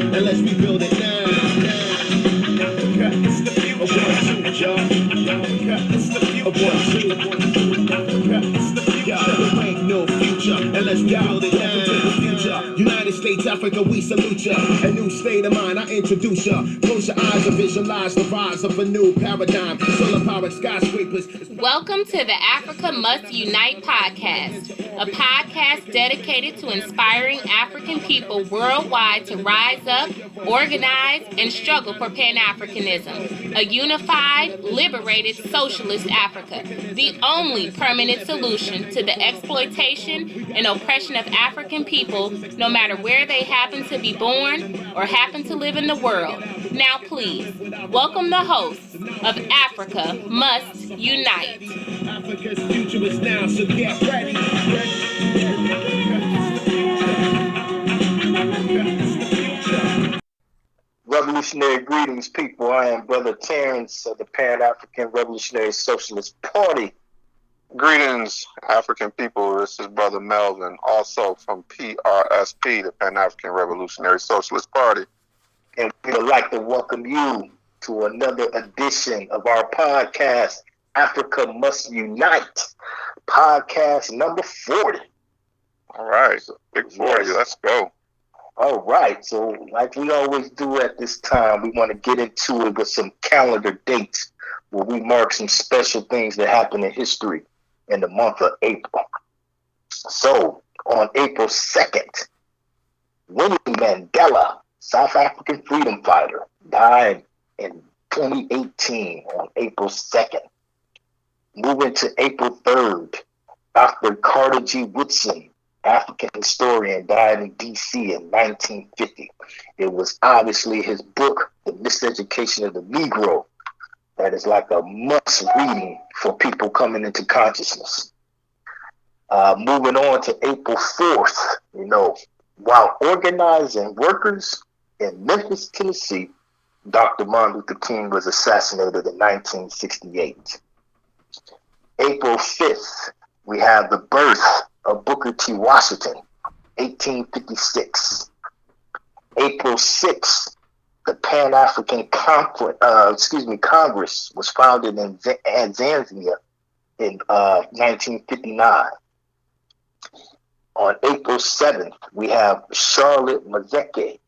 Unless we build it now. It's the future, y'all. It's the future. There ain't no future unless we build it now. United States, Africa, we salute ya. A new state of mind, I introduce ya. Close your eyes and visualize the rise of a new paradigm. Solar powered skyscrapers. Welcome to the Africa Must Unite podcast, a podcast dedicated to inspiring African people worldwide to rise up, organize, and struggle for Pan-Africanism, a unified, liberated, socialist Africa, the only permanent solution to the exploitation and oppression of African people, no matter where they happen to be born or happen to live in the world. Now please, welcome the hosts of Africa Must Unite. Africa's future is now, so get ready. Revolutionary greetings, people. I am Brother Terrence of the Pan-African Revolutionary Socialist Party. Greetings, African people. This is Brother Melvin, also from PRSP, the Pan-African Revolutionary Socialist Party. And we would like to welcome you to another edition of our podcast, Africa Must Unite, podcast number 40. All right, big 40, let's go. All right, so like we always do at this time, we want to get into it with some calendar dates where we mark some special things that happened in history in the month of April. So, on April 2nd, Winnie Mandela, South African freedom fighter, died in 2018 on April 2nd. Moving to April 3rd, Dr. Carter G. Woodson, African historian, died in D.C. in 1950. It was obviously his book, The Miseducation of the Negro, that is like a must reading for people coming into consciousness. Moving on to April 4th, while organizing workers in Memphis, Tennessee, Dr. Martin Luther King was assassinated in 1968. April 5th, we have the birth of Booker T. Washington, 1856. April 6th, the Pan-African Congress was founded in Zanzibar in 1959. On April 7th, we have Charlotte Mazeke,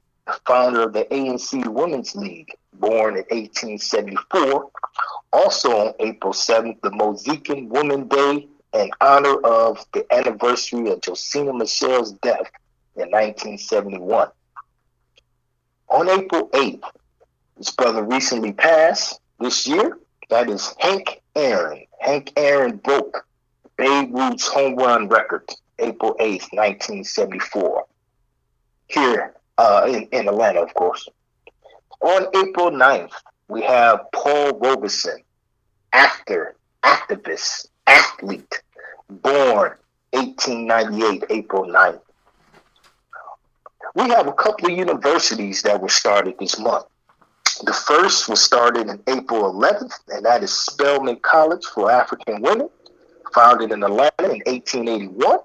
founder of the ANC Women's League, born in 1874. Also on April 7th, the Mohican Women's Day in honor of the anniversary of Josina Michelle's death in 1971. On April 8th, this brother recently passed this year. That is Hank Aaron. Hank Aaron broke Babe Ruth's home run record April 8th, 1974. Here in Atlanta, of course. On April 9th, we have Paul Robeson, actor, activist, athlete, born 1898, April 9th. We have a couple of universities that were started this month. The first was started in April 11th, and that is Spelman College for African Women, founded in Atlanta in 1881.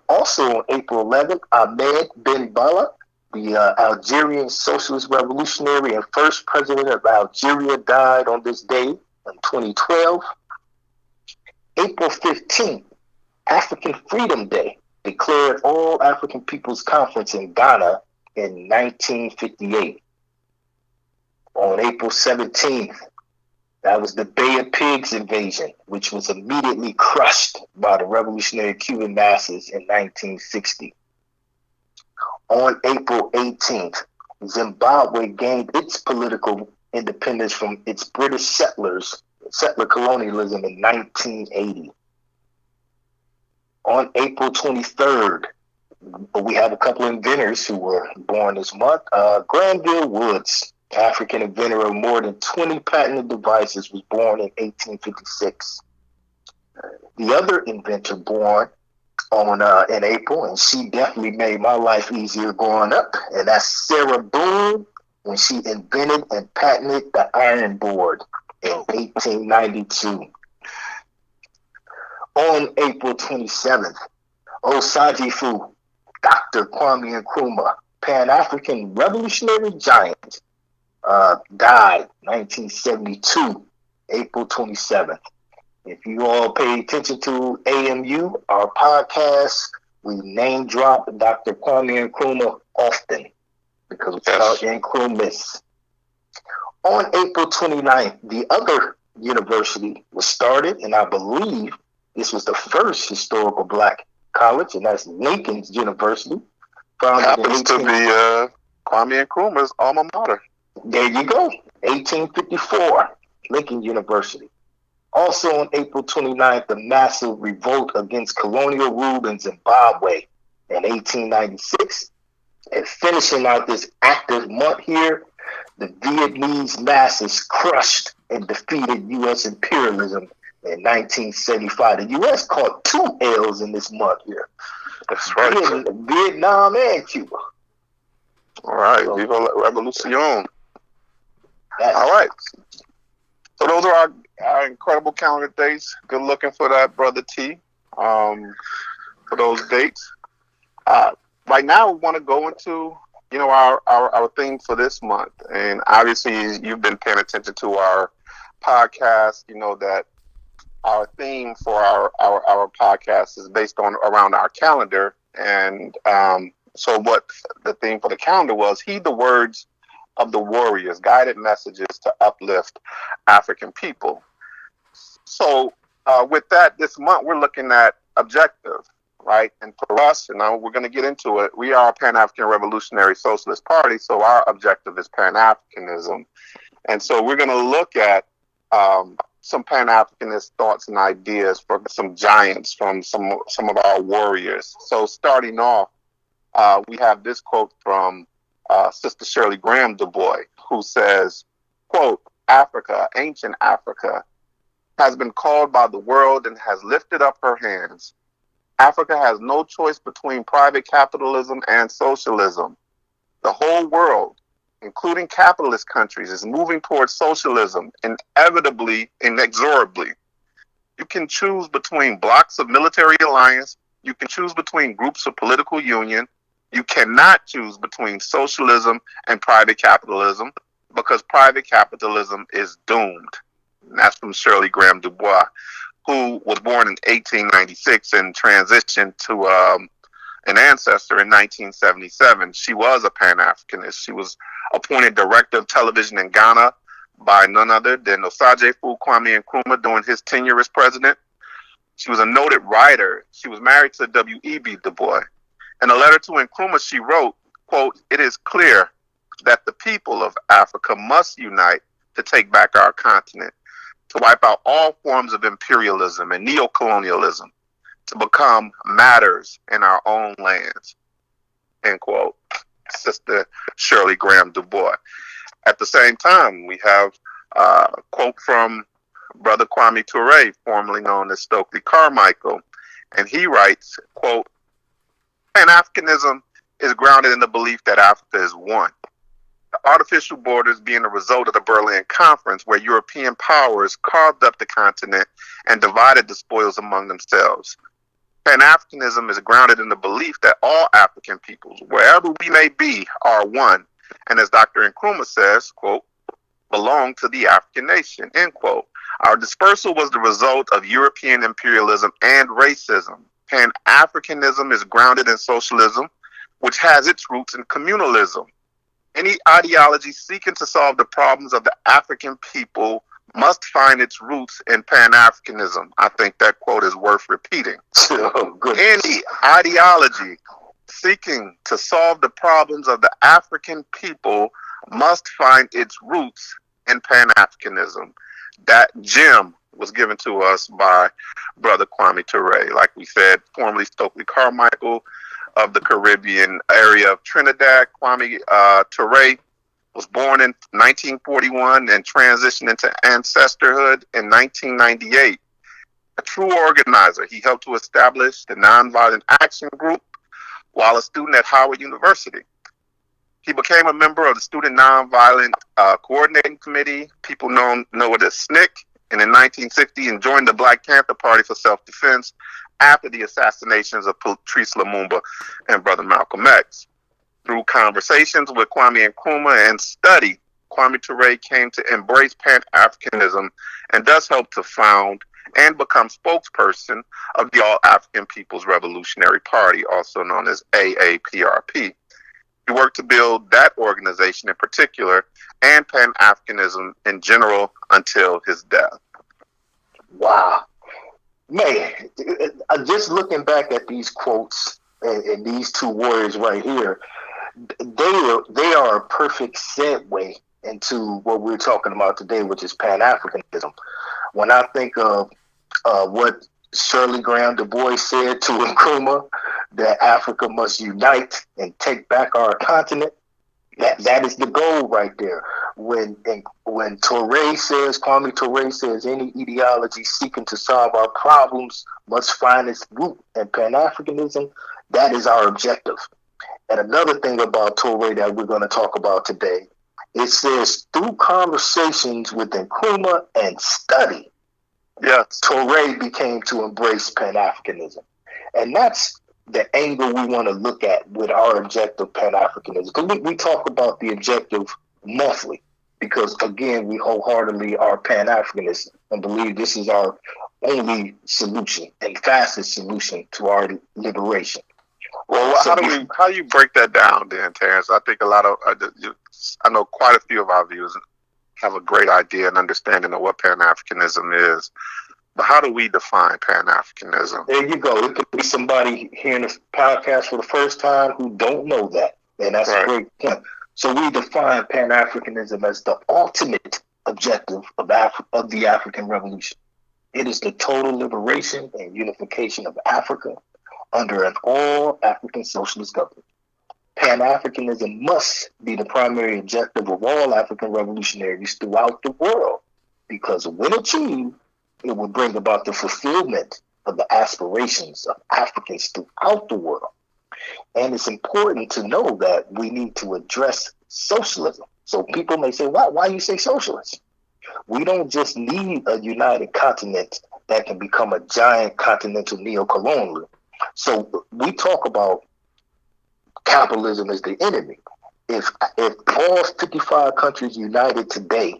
Also on April 11th, Ahmed Ben Bella, the Algerian socialist revolutionary and first president of Algeria, died on this day in 2012. April 15th, African Freedom Day, declared All African Peoples Conference in Ghana in 1958. On April 17th, that was the Bay of Pigs invasion, which was immediately crushed by the revolutionary Cuban masses in 1960. On April 18th, Zimbabwe gained its political independence from its British settler colonialism in 1980. On April 23rd, we have a couple of inventors who were born this month. Granville Woods, African inventor of more than 20 patented devices, was born in 1856. The other inventor born in April, and she definitely made my life easier growing up, and that's Sarah Boone, when she invented and patented the iron board in 1892. On April 27th, Osajifu, Dr. Kwame Nkrumah, Pan-African revolutionary giant, died 1972, April 27th. If you all pay attention to AMU, our podcast, we name drop Dr. Kwame Nkrumah often because it's about Nkrumahs. On April 29th, the other university was started, and I believe this was the first historical black college, and that's Lincoln's University. Happens to be Kwame Nkrumah's alma mater. There you go, 1854, Lincoln University. Also on April 29th, the massive revolt against colonial rule in Zimbabwe in 1896. And finishing out this active month here, the Vietnamese masses crushed and defeated U.S. imperialism in 1975. The U.S. caught 2 L's in this month here. That's right. Vietnam and Cuba. All right. So, Viva la Revolucion. All right. So those are our incredible calendar dates. Good looking for that, Brother T, for those dates. Right now, we want to go into, our theme for this month. And obviously, you've been paying attention to our podcast. You know that our theme for our podcast is based around our calendar. And so what the theme for the calendar was, heed the words of the warriors, guided messages to uplift African people. So with that, this month, we're looking at objective, right? And for us, and we're going to get into it, we are a Pan-African Revolutionary Socialist Party, so our objective is Pan-Africanism. And so we're going to look at some Pan-Africanist thoughts and ideas from some giants, from some of our warriors. So starting off, we have this quote from Sister Shirley Graham Du Bois, who says, quote, Africa, ancient Africa, has been called by the world and has lifted up her hands. Africa has no choice between private capitalism and socialism. The whole world, including capitalist countries, is moving towards socialism, inevitably, inexorably. You can choose between blocks of military alliance. You can choose between groups of political union. You cannot choose between socialism and private capitalism because private capitalism is doomed. And that's from Shirley Graham Du Bois, who was born in 1896 and transitioned to an ancestor in 1977. She was a Pan-Africanist. She was appointed director of television in Ghana by none other than Osagyefo Kwame Nkrumah during his tenure as president. She was a noted writer. She was married to W.E.B. Du Bois. In a letter to Nkrumah, she wrote, quote, it is clear that the people of Africa must unite to take back our continent, to wipe out all forms of imperialism and neocolonialism, to become matters in our own lands, end quote. Sister Shirley Graham Du Bois. At the same time, we have a quote from Brother Kwame Ture, formerly known as Stokely Carmichael, and he writes, quote, Pan-Africanism is grounded in the belief that Africa is one. The artificial borders being a result of the Berlin Conference, where European powers carved up the continent and divided the spoils among themselves. Pan-Africanism is grounded in the belief that all African peoples, wherever we may be, are one, and as Dr. Nkrumah says, quote, belong to the African nation, end quote. Our dispersal was the result of European imperialism and racism. Pan-Africanism is grounded in socialism, which has its roots in communalism. Any ideology seeking to solve the problems of the African people must find its roots in Pan-Africanism. I think that quote is worth repeating. Any ideology seeking to solve the problems of the African people must find its roots in Pan-Africanism. That gem was given to us by Brother Kwame Ture. Like we said, formerly Stokely Carmichael of the Caribbean area of Trinidad. Kwame Ture was born in 1941 and transitioned into ancestorhood in 1998. A true organizer, he helped to establish the Nonviolent Action Group while a student at Howard University. He became a member of the Student Nonviolent Coordinating Committee, people know it as SNCC, and in 1960 and joined the Black Panther Party for self-defense after the assassinations of Patrice Lumumba and Brother Malcolm X. Through conversations with Kwame Nkrumah and study, Kwame Ture came to embrace Pan-Africanism and thus helped to found and become spokesperson of the All-African People's Revolutionary Party, also known as AAPRP. He worked to build that organization in particular and Pan-Africanism in general until his death. Wow. Man, just looking back at these quotes and these two words right here, they are a perfect segue into what we're talking about today, which is Pan-Africanism. When I think of what Shirley Graham Du Bois said to Nkrumah, that Africa must unite and take back our continent, that is the goal right there. When Kwame Ture says, any ideology seeking to solve our problems must find its root in Pan-Africanism, that is our objective. And another thing about Ture that we're going to talk about today, it says through conversations with Nkrumah and study, yes, Ture became to embrace Pan-Africanism. And that's the angle we want to look at with our objective Pan-Africanism. Because we talk about the objective monthly, because again, we wholeheartedly are Pan-Africanists and believe this is our only solution and fastest solution to our liberation. Well, how do you break that down then, Terrence? I think I know quite a few of our viewers have a great idea and understanding of what Pan-Africanism is. But how do we define Pan-Africanism? There you go. It could be somebody hearing this podcast for the first time who don't know that. And that's right. A great point. So we define Pan-Africanism as the ultimate objective of the African Revolution. It is the total liberation and unification of Africa under an all-African socialist government. Pan-Africanism must be the primary objective of all African revolutionaries throughout the world, because when achieved, it will bring about the fulfillment of the aspirations of Africans throughout the world. And it's important to know that we need to address socialism. So people may say, why you say socialist? We don't just need a united continent that can become a giant continental neo-colonial. So we talk about capitalism as the enemy. If all 55 countries united today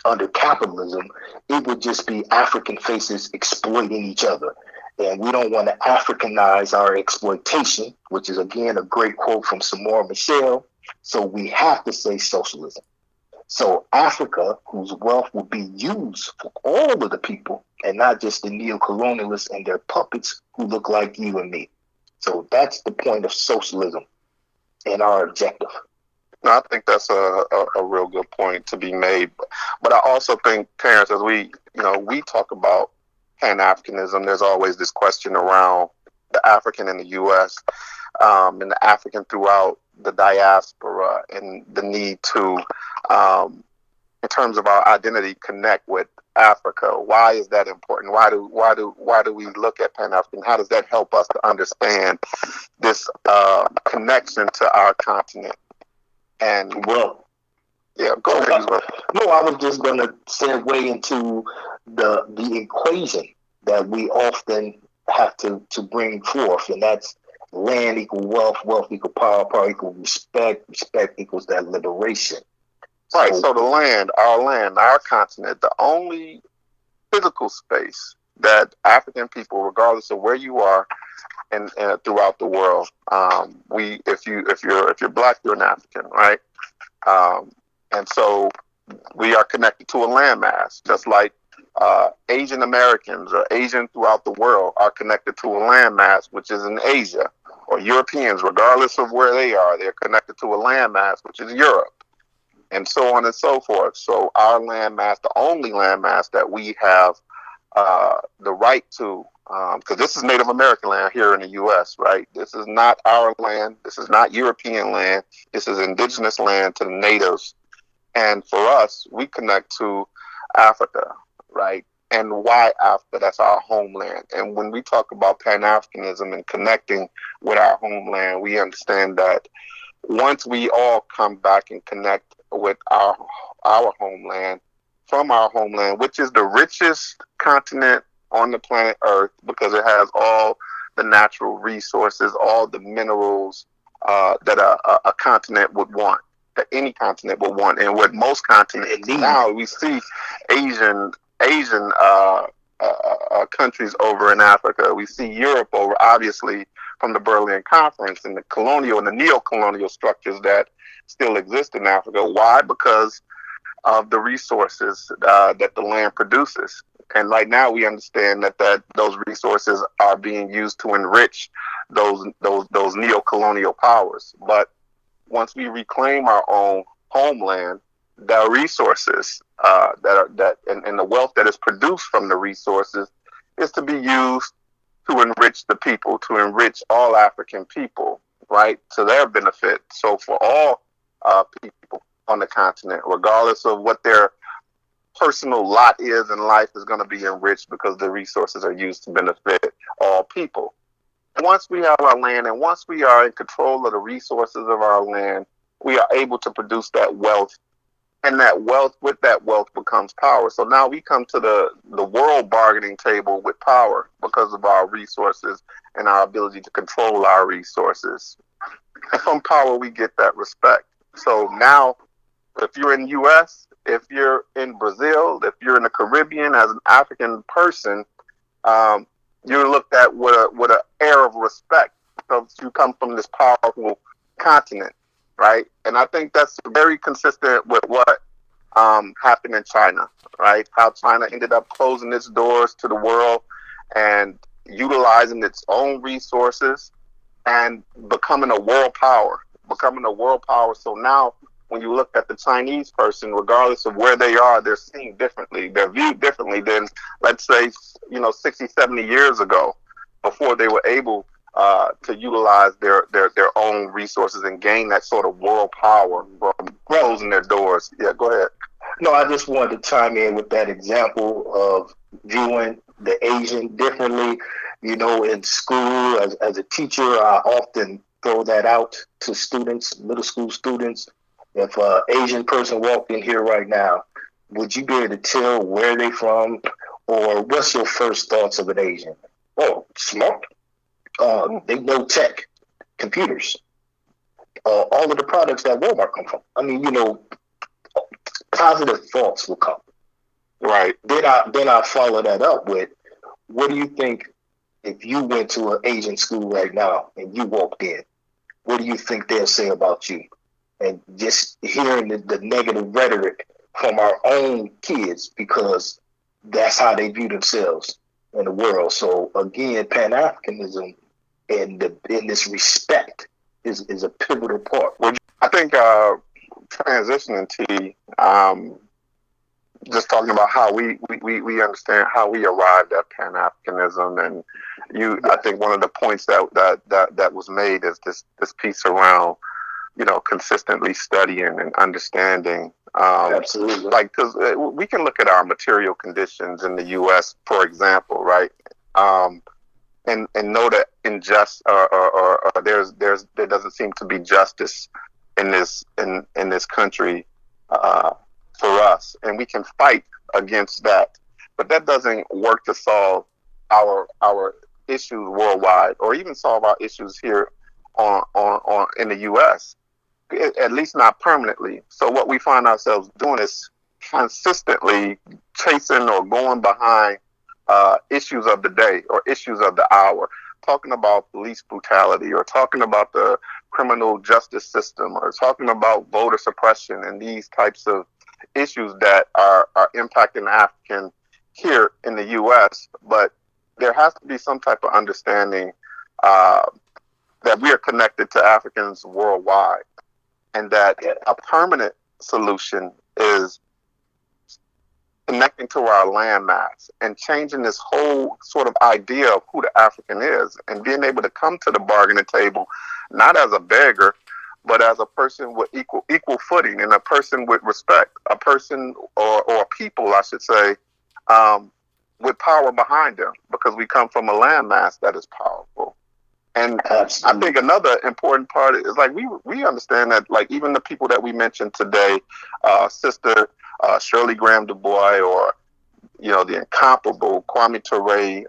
under capitalism, it would just be African faces exploiting each other. And we don't want to Africanize our exploitation, which is, again, a great quote from Samora Machel. So we have to say socialism. So Africa, whose wealth will be used for all of the people and not just the neo-colonialists and their puppets who look like you and me. So that's the point of socialism and our objective. No, I think that's a real good point to be made. But I also think, Terrence, as we talk about Pan-Africanism, there's always this question around the African in the U.S. And the African throughout the diaspora and the need to, in terms of our identity, connect with Africa. Why is that important? Why do we look at Pan-African? How does that help us to understand this connection to our continent? And well, yeah, go ahead. No, I was just going to segue into the equation that we often have to bring forth, and that's land equal wealth, wealth equal power, power equal respect, respect equals that liberation. Right. So the land, our continent, the only physical space that African people, regardless of where you are, and throughout the world, if you're black, you're an African, right? And so we are connected to a landmass, just like Asian Americans or Asian throughout the world are connected to a landmass, which is in Asia, or Europeans, regardless of where they are, they're connected to a landmass, which is Europe, and so on and so forth. So our landmass, the only landmass that we have the right to, because this is Native American land here in the U.S., right? This is not our land. This is not European land. This is indigenous land to the natives. And for us, we connect to Africa, right? And why Africa? That's our homeland. And when we talk about Pan-Africanism and connecting with our homeland, we understand that once we all come back and connect with our homeland, from our homeland, which is the richest continent on the planet Earth because it has all the natural resources, all the minerals that a continent would want, that any continent would want. And what most continents now, we see Asian countries over in Africa. We see Europe over, obviously, from the Berlin Conference and the colonial and the neo-colonial structures that still exist in Africa. Why? Because of the resources that the land produces. And right now we understand that those resources are being used to enrich those neo-colonial powers. But once we reclaim our own homeland, the resources and the wealth that is produced from the resources is to be used to enrich the people, to enrich all African people, right, to their benefit. So for all people on the continent, regardless of what their personal lot is in life, is going to be enriched because the resources are used to benefit all people. Once we have our land and once we are in control of the resources of our land, we are able to produce that wealth. And with that wealth becomes power. So now we come to the world bargaining table with power because of our resources and our ability to control our resources. And from power, we get that respect. So now, if you're in the U.S., if you're in Brazil, if you're in the Caribbean as an African person, you're looked at with an air of respect because you come from this powerful continent, right? And I think that's very consistent with what happened in China, right? How China ended up closing its doors to the world and utilizing its own resources and becoming a world power. So now when you look at the Chinese person, regardless of where they are, they're seen differently. They're viewed differently than, let's say, 60, 70 years ago, before they were able to utilize their own resources and gain that sort of world power from closing their doors. Yeah, go ahead. No, I just wanted to chime in with that example of viewing the Asian differently. In school, as a teacher, I often throw that out to students, middle school students. If an Asian person walked in here right now, would you be able to tell where they from, or what's your first thoughts of an Asian? Oh, smart. They know tech, computers, all of the products that Walmart come from. I mean, positive thoughts will come. Right. Then I follow that up with, what do you think if you went to an Asian school right now and you walked in? What do you think they'll say about you? And just hearing the negative rhetoric from our own kids, because that's how they view themselves in the world. So again, Pan-Africanism and in this respect is a pivotal part. Well, I think transitioning to just talking about how we understand how we arrived at Pan-Africanism, and I think one of the points that was made is this piece around consistently studying and understanding. Absolutely. Because we can look at our material conditions in the U.S., for example, right? And know that there doesn't seem to be justice in this country for us, and we can fight against that. But that doesn't work to solve our issues worldwide, or even solve our issues here on in the U.S. At least not permanently. So what we find ourselves doing is consistently chasing or going behind issues of the day or issues of the hour, talking about police brutality, or talking about the criminal justice system, or talking about voter suppression and these types of issues that are impacting African here in the U.S. But there has to be some type of understanding that we are connected to Africans worldwide, and that a permanent solution is connecting to our landmass and changing this whole sort of idea of who the African is, and being able to come to the bargaining table not as a beggar, but as a person with equal footing, and a person with respect, a person or a people, I should say, with power behind them, because we come from a landmass that is powerful. And I think another important part is, like, we understand that, like, even the people that we mentioned today, Sister Shirley Graham Du Bois, or the incomparable Kwame Ture.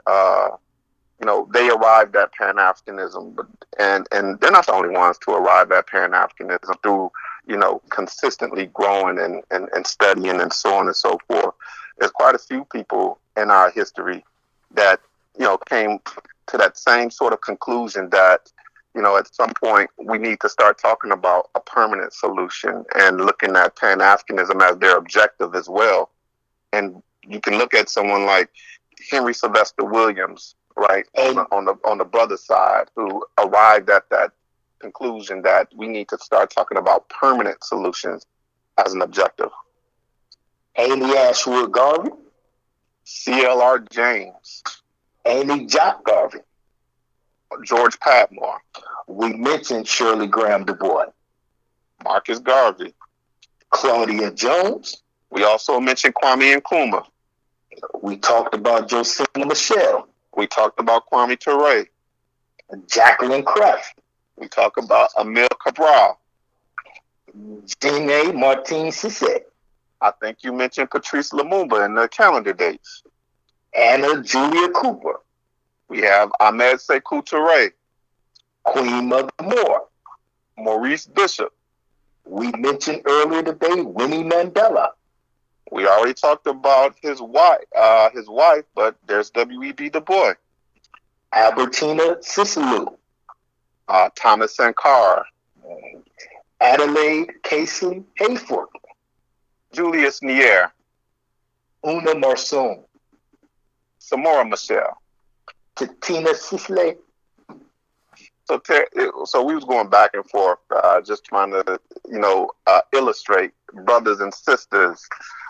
They arrived at Pan-Africanism, and they're not the only ones to arrive at Pan-Africanism through consistently growing and studying and so on and so forth. There's quite a few people in our history that came to that same sort of conclusion that at some point we need to start talking about a permanent solution and looking at Pan-Africanism as their objective as well. And you can look at someone like Henry Sylvester Williams, right, on the brother side, who arrived at that conclusion that we need to start talking about permanent solutions as an objective. Amy Ashwood Garvey, C.L.R. James, Amy Jock Garvey, George Padmore. We mentioned Shirley Graham Du Bois, Marcus Garvey, Claudia Jones. We also mentioned Kwame Nkrumah. We talked about Josina Michelle. We talked about Kwame Ture. Jacqueline Kraft. We talked about Emile Cabral. Jean Martin Cissé. I think you mentioned Patrice Lumumba in the calendar dates. Anna Julia Cooper. We have Ahmed Sekou Touré. Queen Mother Moore. Maurice Bishop. We mentioned earlier today Winnie Mandela. We already talked about his wife, but there's W.E.B. Du Bois. Albertina Cicely. Thomas Sankara. Adelaide Casey Hayford. Julius Nyerere. Una Marson. Samora Machel. Tina Sisley. So we was going back and forth, just trying to, illustrate brothers and sisters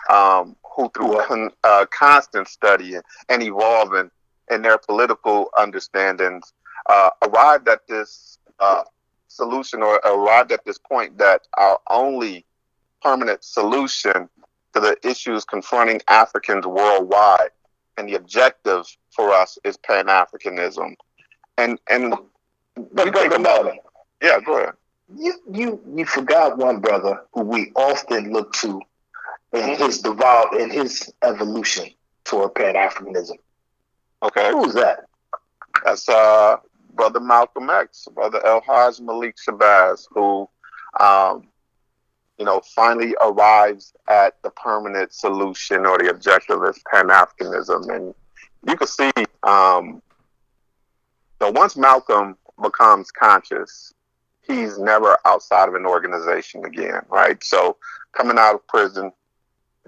who through constant study and evolving in their political understandings arrived at this solution, or arrived at this point that our only permanent solution to the issues confronting Africans worldwide, and the objective for us, is Pan-Africanism. And but Brother Marvin, yeah, go ahead. You forgot one brother who we often look to in his evolution toward Pan-Africanism. Okay. Who's that? That's Brother Malcolm X, Brother El-Haj Malik Shabazz, who finally arrives at the permanent solution, or the objective, is Pan-Africanism. And you can see once Malcolm becomes conscious, he's never outside of an organization again, right? So coming out of prison,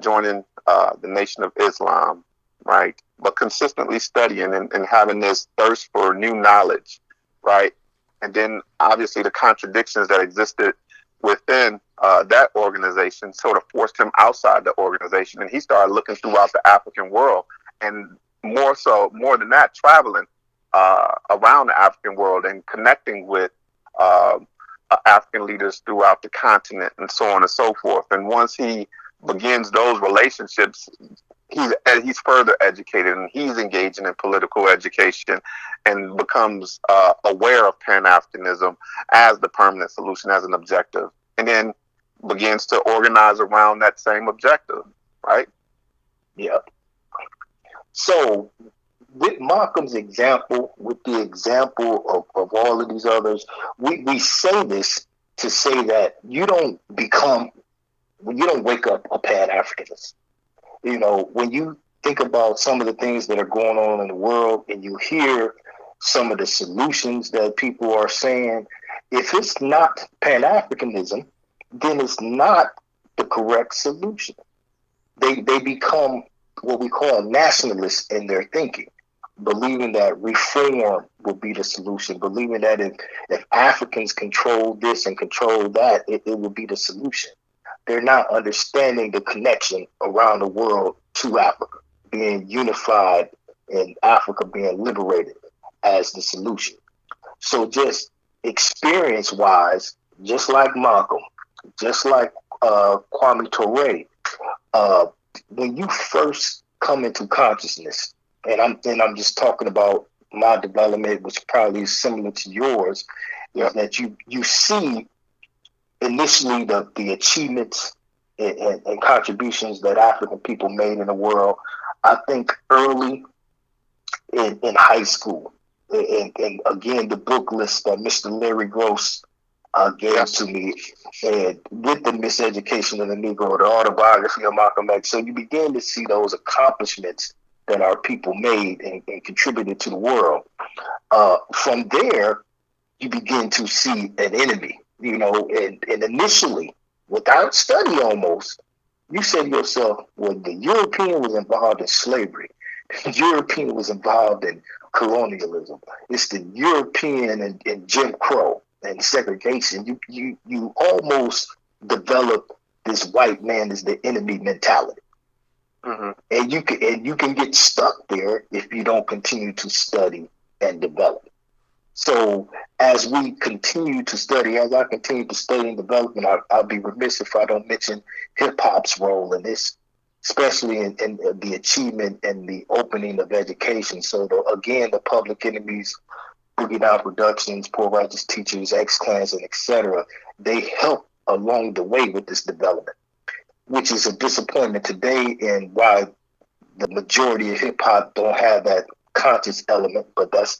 joining the Nation of Islam, right? But consistently studying and having this thirst for new knowledge, right? And then obviously the contradictions that existed within that organization sort of forced him outside the organization, and he started looking throughout the African world, and more than that, traveling around the African world and connecting with African leaders throughout the continent, and so on and so forth. And once he begins those relationships, he's further educated, and he's engaging in political education, and becomes aware of Pan-Africanism as the permanent solution, as an objective, and then begins to organize around that same objective, right? Yeah. So with Malcolm's example, with the example of all of these others, we say this to say that you don't wake up a Pan-Africanist. When you think about some of the things that are going on in the world, and you hear some of the solutions that people are saying, if it's not Pan-Africanism, then it's not the correct solution. They become what we call nationalists in their thinking, believing that reform will be the solution, believing that if Africans control this and control that, it will be the solution. They're not understanding the connection around the world to Africa, being unified and Africa being liberated as the solution. So just experience-wise, just like Malcolm, just like Kwame Ture, when you first come into consciousness, and I'm just talking about my development, which probably is similar to yours, is that you see initially the achievements and contributions that African people made in the world. I think early in high school, and again, the book list that Mr. Larry Gross gave to me, and with the Miseducation of the Negro, the autobiography of Malcolm X. So you begin to see those accomplishments that our people made and contributed to the world. From there, you begin to see an enemy, and initially, without study almost, you say to yourself, well, the European was involved in slavery. The European was involved in colonialism. It's the European and Jim Crow and segregation. You almost develop this white man as the enemy mentality. Mm-hmm. And you can get stuck there if you don't continue to study and develop. So as we continue to study, as I continue to study and develop, and I'll be remiss if I don't mention hip hop's role in this, especially in the achievement and the opening of education. So again, the Public Enemies, Boogie Down Productions, Poor Righteous Teachers, X-Clans, and etc., they help along the way with this development, which is a disappointment today, and why the majority of hip hop don't have that conscious element. But that's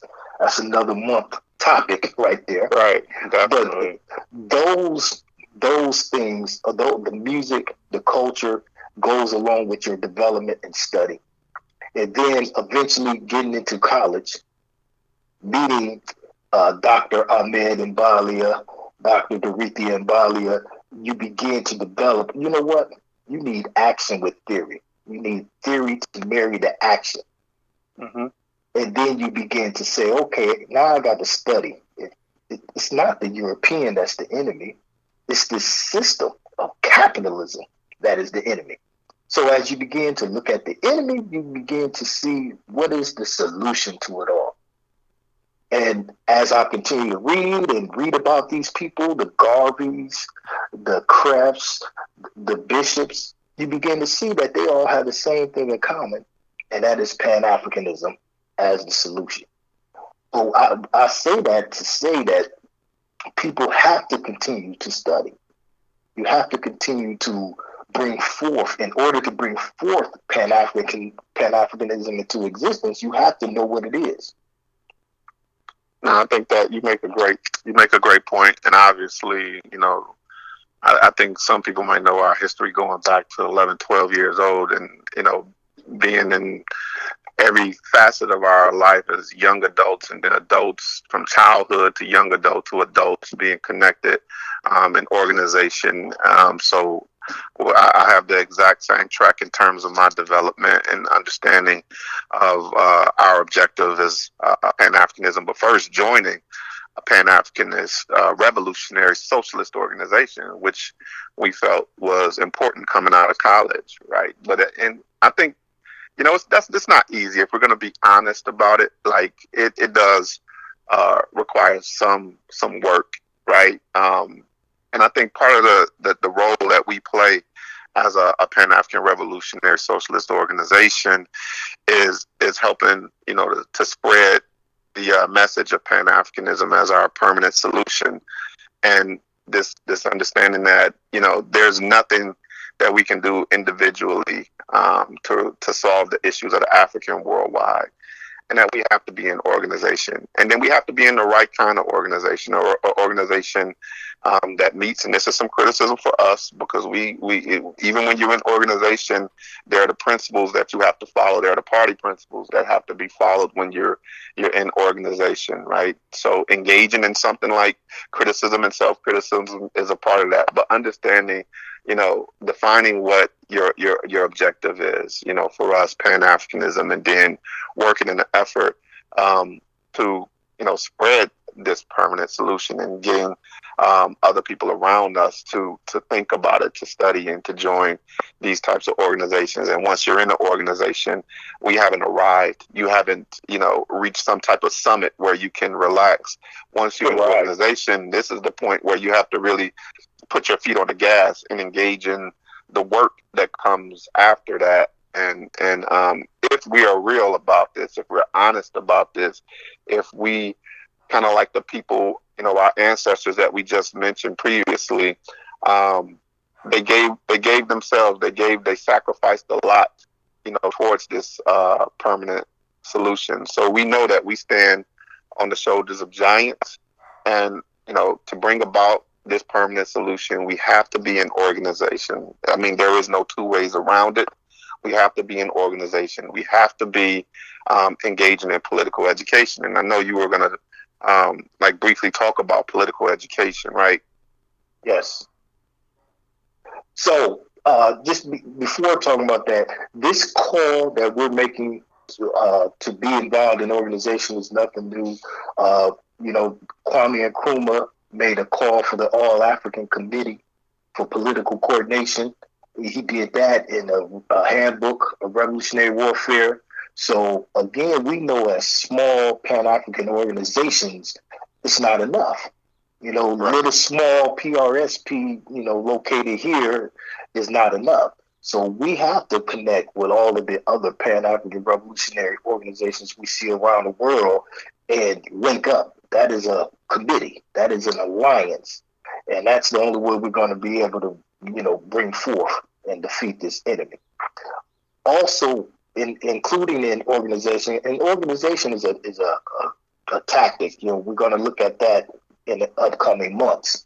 another month topic right there. Right, definitely. But those things, although the music, the culture, goes along with your development and study, and then eventually getting into college, meeting Dr. Ahmed Mbalia, Dr. Dorithia Mbalia, you begin to develop. You know what? You need action with theory. You need theory to marry the action. Mm-hmm. And then you begin to say, okay, now I got to study. It's not the European that's the enemy. It's the system of capitalism that is the enemy. So as you begin to look at the enemy, you begin to see what is the solution to it all. And as I continue to read about these people, the Garveys, the Crafts, the Bishops, you begin to see that they all have the same thing in common, and that is Pan-Africanism as the solution. So I say that to say that people have to continue to study. You have to continue to bring forth, in order to bring forth Pan-Africanism into existence, you have to know what it is. No, I think that you make a great point, and obviously, I think some people might know our history going back to 11, 12 years old, and being in every facet of our life as young adults, and then adults, from childhood to young adult to adults, being connected in organization. So I have the exact same track in terms of my development and understanding of our objective as Pan-Africanism, but first joining a Pan-Africanist revolutionary socialist organization, which we felt was important coming out of college, right? And I think, that's not easy. If we're going to be honest about it, like it does require some work, right? And I think part of the role that we play as a Pan-African revolutionary socialist organization is helping, to spread the message of Pan-Africanism as our permanent solution, and this understanding that there's nothing that we can do individually to solve the issues of the African worldwide, and that we have to be an organization, and then we have to be in the right kind of organization, or organization that meets. And this is some criticism for us, because we even when you're in organization, there are the principles that you have to follow. There are the party principles that have to be followed when you're in organization, right? So engaging in something like criticism and self-criticism is a part of that, but understanding, defining what your objective is, for us, Pan-Africanism, and then working in an effort to, spread this permanent solution, and getting other people around us to think about it, to study, and to join these types of organizations. And once you're in an organization, we haven't arrived. You haven't, reached some type of summit where you can relax. Once you're in an organization, this is the point where you have to really put your feet on the gas and engage in the work that comes after that. And if we are real about this, if we're honest about this, if we kind of like the people, our ancestors that we just mentioned previously, they sacrificed a lot, towards this permanent solution. So we know that we stand on the shoulders of giants, and to bring about this permanent solution, we have to be an organization. I mean, there is no two ways around it. We have to be an organization. We have to be engaging in political education. And I know you were going to briefly talk about political education, right? Yes. So just before talking about that, this call that we're making to be involved in organization is nothing new. Kwame Nkrumah made a call for the All African Committee for Political Coordination. He did that in a handbook of revolutionary warfare. So again, we know as small Pan-African organizations, it's not enough. Little small PRSP, located here is not enough. So we have to connect with all of the other Pan-African revolutionary organizations we see around the world and link up. That is a committee. That is an alliance. And that's the only way we're going to be able to, bring forth and defeat this enemy. Also, including in organization, and organization is a tactic. We're going to look at that in the upcoming months.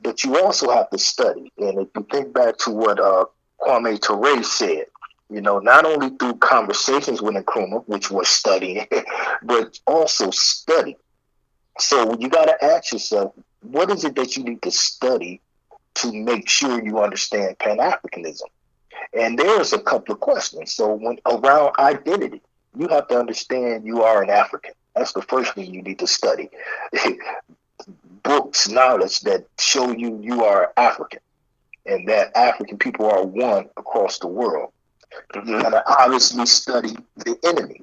But you also have to study. And if you think back to what Kwame Ture said, not only through conversations with Nkrumah, which was studying, but also study. So you got to ask yourself, what is it that you need to study to make sure you understand Pan-Africanism? And there's a couple of questions. So when around identity, you have to understand you are an African. That's the first thing you need to study. Books, knowledge that show you are African and that African people are one across the world. You're going to obviously study the enemy.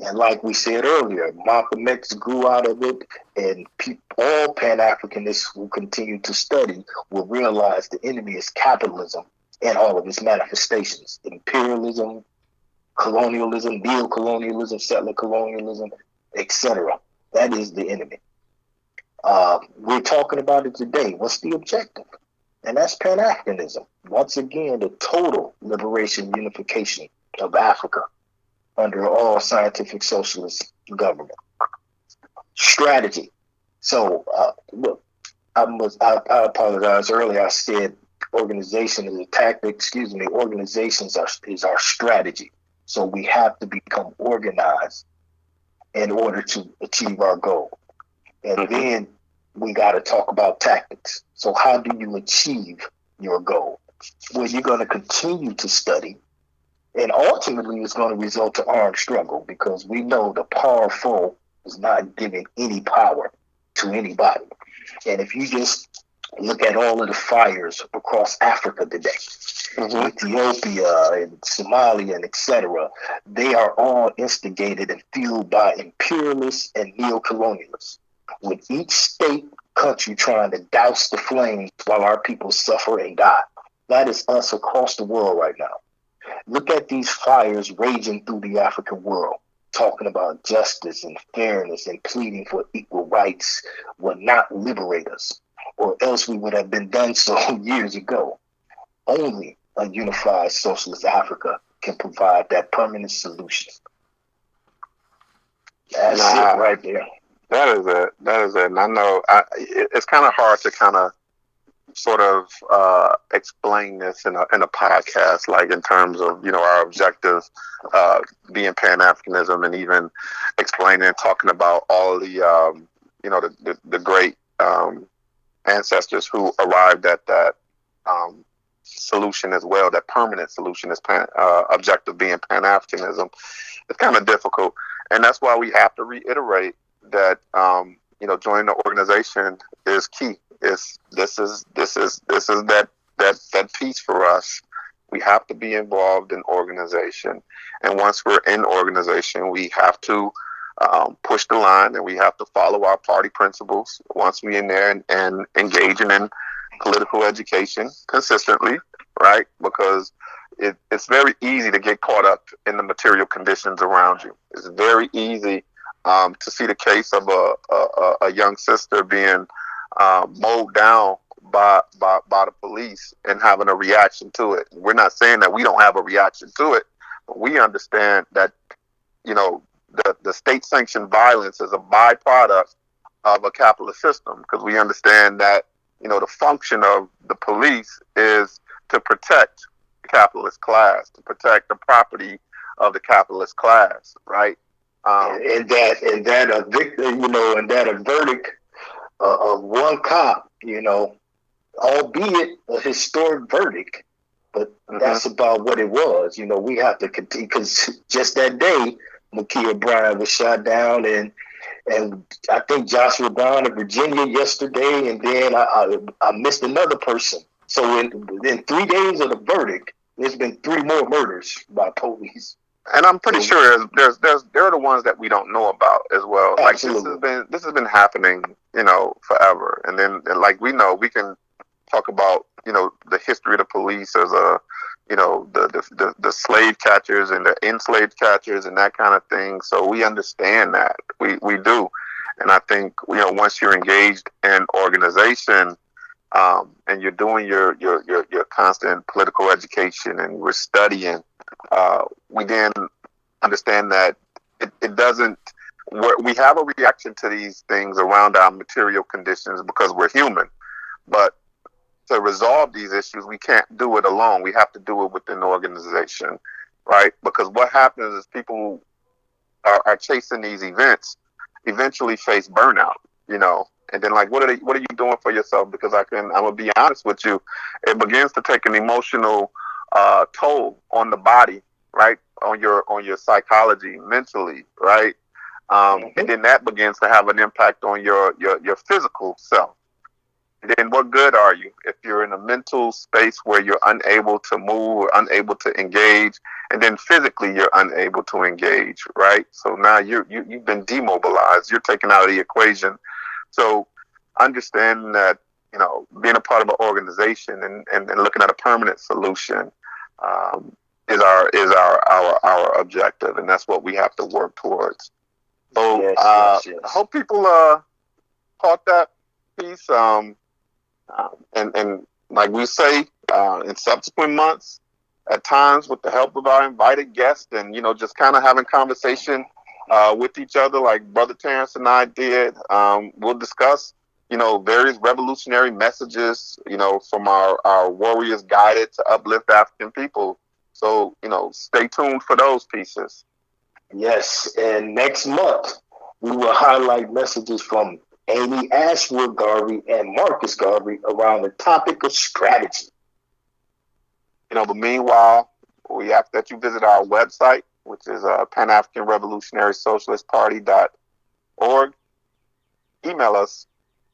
And like we said earlier, Malcolm X grew out of it, and all Pan-Africanists who continue to study will realize the enemy is capitalism and all of its manifestations: imperialism, colonialism, neo-colonialism, settler colonialism, etc. That is the enemy. We're talking about it today. What's the objective? And that's Pan-Africanism. Once again, the total liberation, unification of Africa under all scientific socialist government. Strategy. So, look, I apologize earlier. I said organization is a tactic. Organizations is our strategy. So we have to become organized in order to achieve our goal. And then we got to talk about tactics. So how do you achieve your goal? Well, you're going to continue to study, and ultimately it's going to result to armed struggle, because we know the powerful is not giving any power to anybody. And if you just look at all of the fires across Africa today, Ethiopia and Somalia and etc., they are all instigated and fueled by imperialists and neo-colonialists, with each state country trying to douse the flames while our people suffer and die. That is us across the world right now. Look at these fires raging through the African world, talking about justice and fairness and pleading for equal rights will not liberate us, or else we would have been done so years ago. Only a unified socialist Africa can provide that permanent solution. That's it right there. That is it. And I know it's kind of hard to kind of sort of explain this in a podcast, like in terms of our objective being Pan-Africanism, and even explaining and talking about all of the great ancestors who arrived at that solution as well, that permanent solution is objective being Pan-Africanism. It's kind of difficult, and that's why we have to reiterate that joining the organization is key. This is that piece for us. We have to be involved in organization, and once we're in organization, we have to push the line, and we have to follow our party principles once we're in there and engaging in political education consistently, right? Because it's very easy to get caught up in the material conditions around you. It's very easy to see the case of a young sister being mowed down by the police and having a reaction to it. We're not saying that we don't have a reaction to it, but we understand that, you know, the state-sanctioned violence is a byproduct of a capitalist system, because we understand that, you know, the function of the police is to protect the capitalist class, to protect the property of the capitalist class, right? And that a victim, you know, and that a verdict of one cop, you know, albeit a historic verdict, but that's about what it was. You know, we have to continue, because just that day, Ma'Khia Bryant was shot down, and I think Joshua Brown in Virginia yesterday, and then I missed another person. So in 3 days of the verdict, there's been 3 more murders by police. And I'm pretty sure there are the ones that we don't know about as well. Absolutely. Like this has been happening, you know, forever. And then, like, we know, we can talk about, you know, the history of the police as you know, the slave catchers and the enslaved catchers and that kind of thing. So we understand that. We do. And I think, you know, once you're engaged in organization, and you're doing your constant political education and we're studying, we then understand that it doesn't, we have a reaction to these things around our material conditions because we're human. But to resolve these issues, we can't do it alone. We have to do it within the organization, right? Because what happens is people are chasing these events, eventually face burnout, you know. And then, like, what are you doing for yourself? Because I'm gonna be honest with you, it begins to take an emotional toll on the body, right? On your psychology, mentally, right? And then that begins to have an impact on your physical self. And then what good are you if you're in a mental space where you're unable to move or unable to engage, and then physically you're unable to engage, right? So now you've been demobilized. You're taken out of the equation. So understanding that, you know, being a part of an organization and looking at a permanent solution is our objective, and that's what we have to work towards. So Yes. I hope people caught that piece. And like we say, in subsequent months, at times with the help of our invited guests and, you know, just kind of having conversation with each other like Brother Terrence and I did, we'll discuss, you know, various revolutionary messages, you know, from our Warriors Guided to Uplift African People. So, you know, stay tuned for those pieces. Yes, and next month we will highlight messages from Amy Ashwood Garvey and Marcus Garvey around the topic of strategy. You know, but meanwhile, we ask that you visit our website, which is Pan-African Revolutionary Socialist Party.org. Email us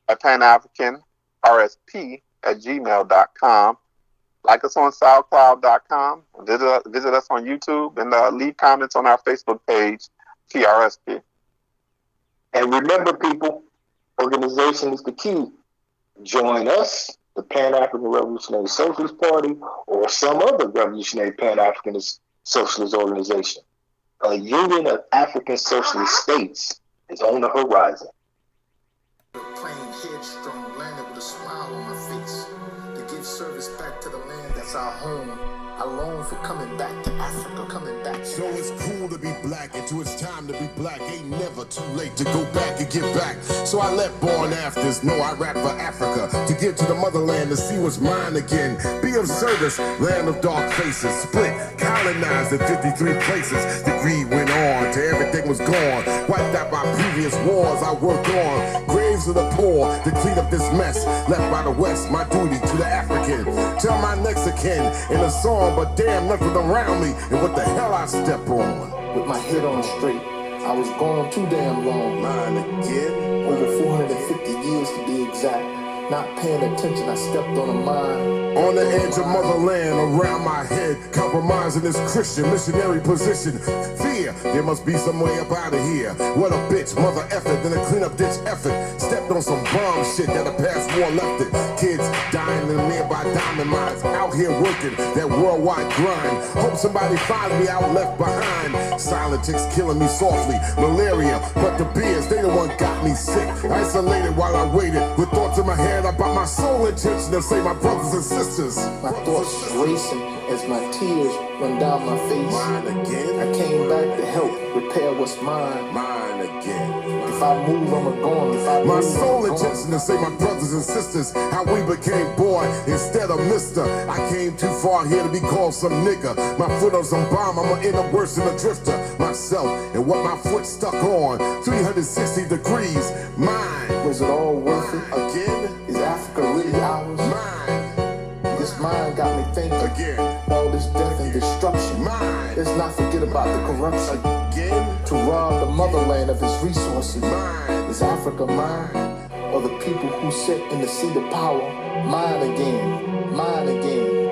at panafricanrsp@gmail.com. Like us on SoundCloud.com. Visit us on YouTube, and leave comments on our Facebook page, TRSP. And remember, people, organization is the key. Join us, the Pan-African Revolutionary Socialist Party, or some other revolutionary Pan-African socialist organization. A union of African socialist states is on the horizon. Plain headstrong, landed with a smile on my face, to give service back to the land that's our home. I long for coming back to Africa, coming back. So it's cool to be black, until it's time to be black. Ain't never too late to go back and get back. So I let born afters know I rap for Africa, to give to the motherland to see what's mine again. Be of service, land of dark faces, split, colonized in 53 places. The greed went on till everything was gone. Wiped out by previous wars I worked on. Graves of the poor to clean up this mess left by the West. My duty to the African. Tell my next of kin in a song, but damn nothing around me and what the hell I step on. With my head on straight, I was gone too damn long. Mine again. Over 450 years to be exact. Not paying attention, I stepped on a mine. On the edge of motherland, around my head, compromising this Christian missionary position. Fear, there must be some way up out of here. What a bitch, mother effort, then a cleanup ditch effort. Stepped on some bomb shit that a past war left it. Kids dying in nearby diamond mines, out here working that worldwide grind. Hope somebody finds me out left behind. Silent chicks killing me softly, malaria, but the beers, they the one got me sick. Isolated while I waited, with thoughts in my head about my sole intention to save my brothers and sisters. My thoughts racing as my tears run down my face. Mine again. I came back to help repair what's mine. Mine again. If I move, I'm gone. If I move, My I'm sole gone. intention to save my brothers and sisters. How we became boy instead of mister. I came too far here to be called some nigga. My foot on some bomb, I'ma end up worse than a drifter. Myself and what my foot stuck on. 360 degrees. Mine. Was it all worth it? Again. Is Africa really ours? Mine. This mind got me thinking. Again. All this death and destruction. Mine. Let's not forget about the corruption. Again. To rob the motherland of its resources. Mine. Is Africa mine? Or the people who sit in the seat of power? Mine again. Mine again.